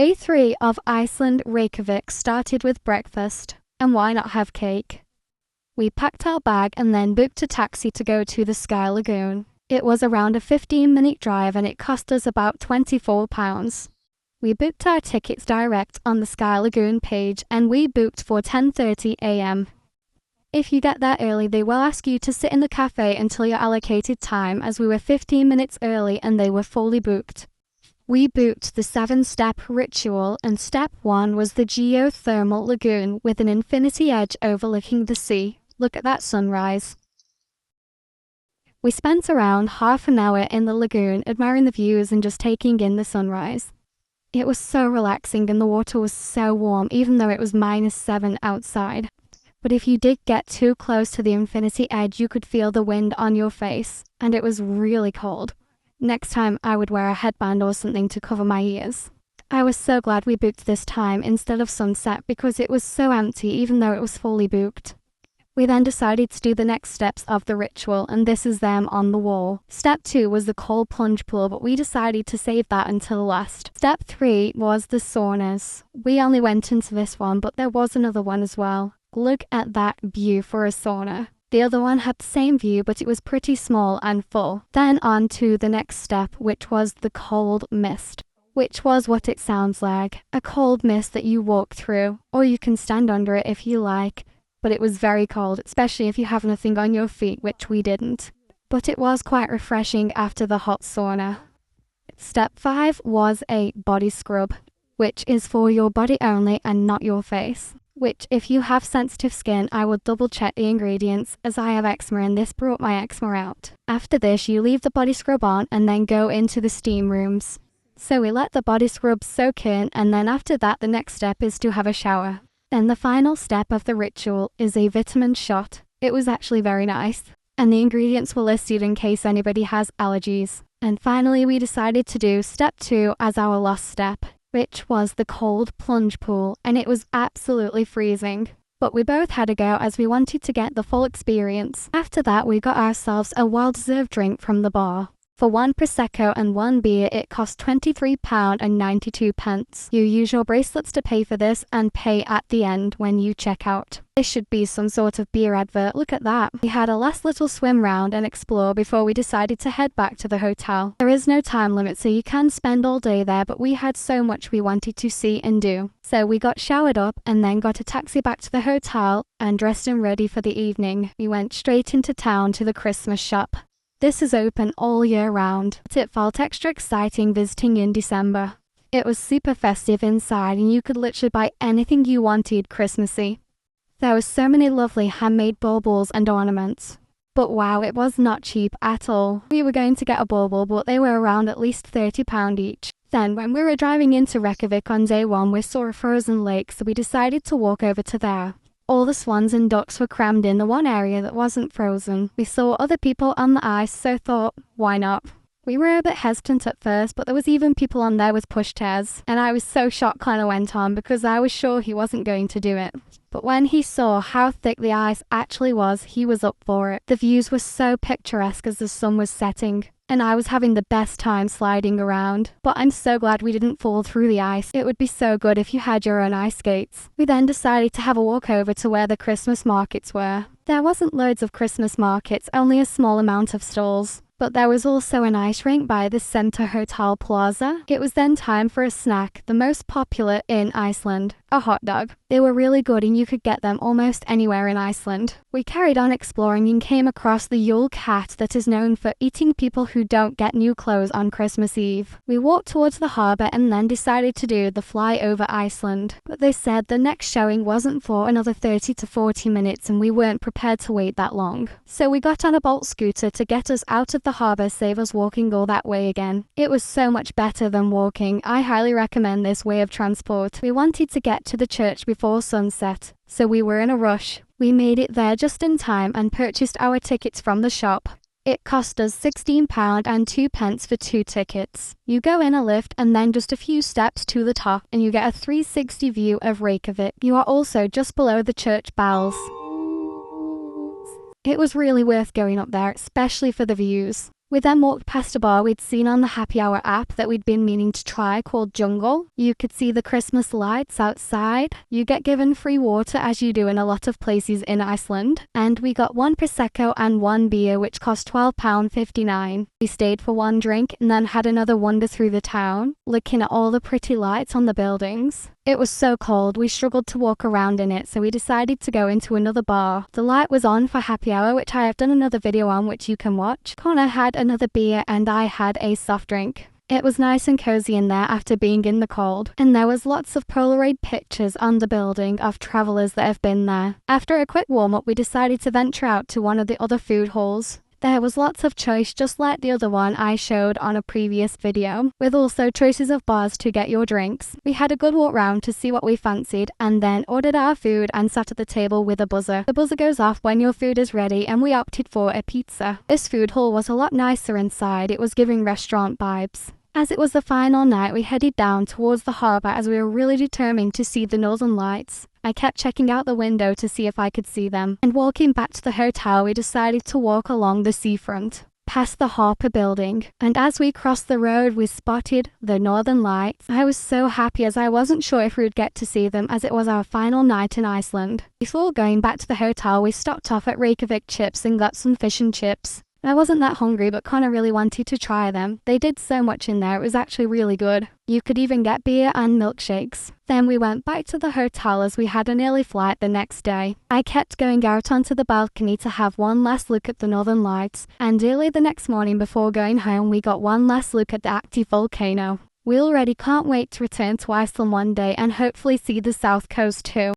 Day 3 of Iceland Reykjavik started with breakfast, and why not have cake? We packed our bag and then booked a taxi to go to the Sky Lagoon. It was around a 15-minute drive and it cost us about £24. We booked our tickets direct on the Sky Lagoon page and we booked for 10:30 a.m. If you get there early, they will ask you to sit in the cafe until your allocated time, as we were 15 minutes early and they were fully booked. We booked the 7-step ritual, and step 1 was the geothermal lagoon with an infinity edge overlooking the sea. Look at that sunrise. We spent around half an hour in the lagoon admiring the views and just taking in the sunrise. It was so relaxing and the water was so warm even though it was -7 outside. But if you did get too close to the infinity edge, you could feel the wind on your face, and it was really cold. Next time I would wear a headband or something to cover my ears. I was so glad we booked this time instead of sunset because it was so empty even though it was fully booked. We then decided to do the next steps of the ritual, and this is them on the wall. Step 2 was the cold plunge pool, but we decided to save that until last. Step 3 was the saunas. We only went into this one, but there was another one as well. Look at that view for a sauna. The other one had the same view, but it was pretty small and full. Then on to the next step, which was the cold mist, which was what it sounds like. A cold mist that you walk through, or you can stand under it if you like. But it was very cold, especially if you have nothing on your feet, which we didn't. But it was quite refreshing after the hot sauna. Step 5 was a body scrub, which is for your body only and not your face. Which, if you have sensitive skin, I will double check the ingredients, as I have eczema and this brought my eczema out. After this, you leave the body scrub on and then go into the steam rooms. So we let the body scrub soak in, and then after that the next step is to have a shower. Then the final step of the ritual is a vitamin shot. It was actually very nice, and the ingredients were listed in case anybody has allergies. And finally we decided to do step 2 as our last step, which was the cold plunge pool, and it was absolutely freezing. But we both had a go as we wanted to get the full experience. After that, we got ourselves a well-deserved drink from the bar. For 1 Prosecco and 1 beer, it cost £23.92. You use your bracelets to pay for this and pay at the end when you check out. This should be some sort of beer advert, look at that. We had a last little swim round and explore before we decided to head back to the hotel. There is no time limit, so you can spend all day there, but we had so much we wanted to see and do. So we got showered up and then got a taxi back to the hotel and dressed and ready for the evening. We went straight into town to the Christmas shop. This is open all year round, but it felt extra exciting visiting in December. It was super festive inside and you could literally buy anything you wanted Christmassy. There were so many lovely handmade baubles and ornaments. But wow, it was not cheap at all. We were going to get a bauble, but they were around at least £30 each. Then when we were driving into Reykjavik on day 1, we saw a frozen lake, so we decided to walk over to there. All the swans and ducks were crammed in the one area that wasn't frozen. We saw other people on the ice, so thought, why not? We were a bit hesitant at first, but there was even people on there with pushchairs, and I was so shocked Connor went on because I was sure he wasn't going to do it. But when he saw how thick the ice actually was, he was up for it. The views were so picturesque as the sun was setting, and I was having the best time sliding around. But I'm so glad we didn't fall through the ice. It would be so good if you had your own ice skates. We then decided to have a walk over to where the Christmas markets were. There wasn't loads of Christmas markets, only a small amount of stalls. But there was also an ice rink by the Center Hotel Plaza. It was then time for a snack, the most popular in Iceland, a hot dog. They were really good and you could get them almost anywhere in Iceland. We carried on exploring and came across the Yule Cat that is known for eating people who don't get new clothes on Christmas Eve. We walked towards the harbour and then decided to do the fly over Iceland. But they said the next showing wasn't for another 30 to 40 minutes and we weren't prepared to wait that long. So we got on a Bolt scooter to get us out of the harbour, save us walking all that way again. It was so much better than walking. I highly recommend this way of transport. We wanted to get to the church before sunset, so we were in a rush. We made it there just in time and purchased our tickets from the shop. It cost us £16.02 for 2 tickets. You go in a lift and then just a few steps to the top and you get a 360 view of Reykjavik. You are also just below the church bells. It was really worth going up there, especially for the views. We then walked past a bar we'd seen on the happy hour app that we'd been meaning to try called Jungle. You could see the Christmas lights outside. You get given free water as you do in a lot of places in Iceland. And we got one Prosecco and one beer which cost £12.59. We stayed for one drink and then had another wander through the town, looking at all the pretty lights on the buildings. It was so cold we struggled to walk around in it, so we decided to go into another bar. The light was on for happy hour, which I have done another video on which you can watch. Connor had another beer and I had a soft drink. It was nice and cozy in there after being in the cold, and there was lots of Polaroid pictures on the building of travellers that have been there. After a quick warm-up, we decided to venture out to one of the other food halls. There was lots of choice just like the other one I showed on a previous video, with also choices of bars to get your drinks. We had a good walk round to see what we fancied and then ordered our food and sat at the table with a buzzer. The buzzer goes off when your food is ready and we opted for a pizza. This food hall was a lot nicer inside, it was giving restaurant vibes. As it was the final night, we headed down towards the harbour as we were really determined to see the northern lights. I kept checking out the window to see if I could see them, and walking back to the hotel we decided to walk along the seafront, past the Harper building, and as we crossed the road we spotted the northern lights. I was so happy as I wasn't sure if we would get to see them as it was our final night in Iceland. Before going back to the hotel we stopped off at Reykjavik Chips and got some fish and chips. I wasn't that hungry, but Connor really wanted to try them. They did so much in there, it was actually really good. You could even get beer and milkshakes. Then we went back to the hotel as we had an early flight the next day. I kept going out onto the balcony to have one last look at the northern lights, and early the next morning before going home we got one last look at the active volcano. We already can't wait to return to Iceland one day and hopefully see the south coast too.